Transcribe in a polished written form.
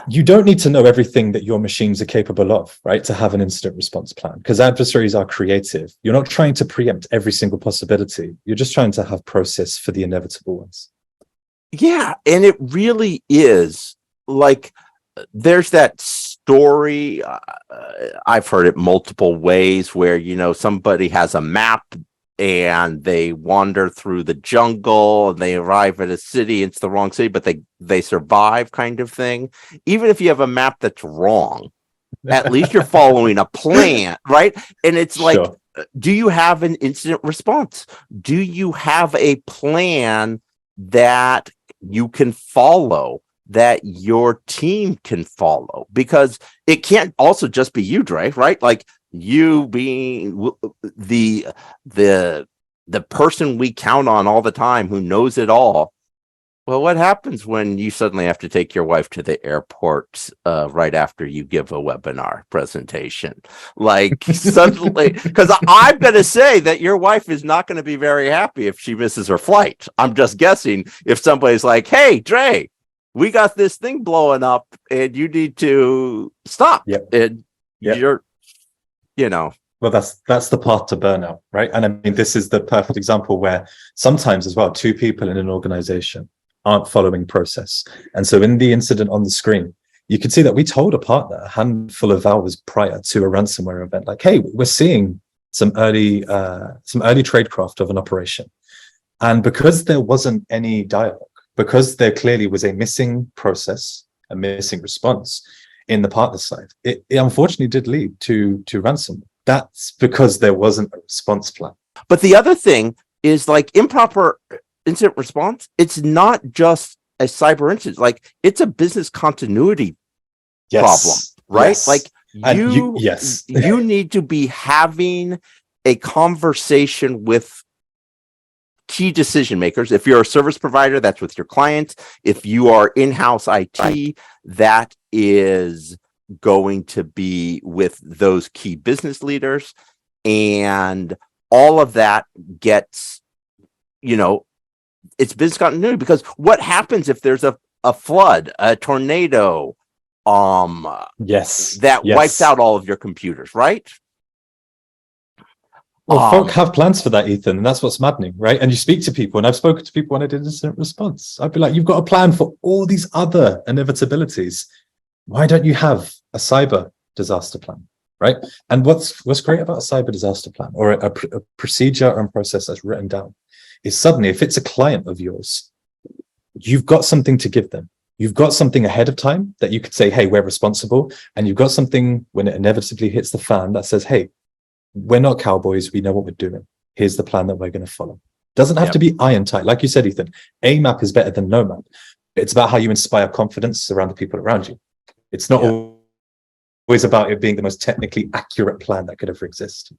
you don't need to know everything that your machines are capable of, right, to have an incident response plan, because adversaries are creative. You're not trying to preempt every single possibility. You're just trying to have process for the inevitable ones. Yeah, and it really is like there's that story. I've heard it multiple ways where, you know, somebody has a map and they wander through the jungle and they arrive at a city. It's the wrong city, but they survive, kind of thing. Even if you have a map that's wrong, at least you're following a plan, right? And it's like, Sure. do you have an incident response? Do you have a plan that you can follow, that your team can follow? Because it can't also just be you, Dre, right? Like, you being the person we count on all the time who knows it all. Well, what happens when you suddenly have to take your wife to the airport right after you give a webinar presentation? Like, suddenly, because I'm going to say that your wife is not going to be very happy if she misses her flight. I'm just guessing. If somebody's like, hey, Dre, we got this thing blowing up and you need to stop. Yep. And Yep. you're, you know. Well, that's the path to burnout, right? And I mean, this is the perfect example where sometimes as well, two people in an organization aren't following process. And so in the incident on the screen, you could see that we told a partner a handful of hours prior to a ransomware event, like, hey, we're seeing some early tradecraft of an operation. And because there wasn't any dialogue, because there clearly was a missing process, a missing response in the partner side, it unfortunately did lead to ransom. That's because there wasn't a response plan. But the other thing is, like, improper incident response, it's not just a cyber incident, like, it's a business continuity problem, right? Yes. Like, Yes. you need to be having a conversation with key decision makers. If you're a service provider, that's with your clients. If you are in-house IT, that is going to be with those key business leaders. And all of that gets, you know, it's business continuity, because what happens if there's a flood, a tornado, that wipes out all of your computers, right? Well, folk have plans for that, Ethan, and that's what's maddening, right? And you speak to people, and I've spoken to people when I did incident response. I'd be like, you've got a plan for all these other inevitabilities. Why don't you have a cyber disaster plan, right? And what's great about a cyber disaster plan, or a procedure and process that's written down, is suddenly, if it's a client of yours, you've got something to give them. You've got something ahead of time that you could say, hey, we're responsible. And you've got something when it inevitably hits the fan that says, hey, we're not cowboys. We know what we're doing. Here's the plan that we're going to follow. Doesn't have to be iron tight. Like you said, Ethan, a map is better than no map. It's about how you inspire confidence around the people around you. It's not always about it being the most technically accurate plan that could ever exist.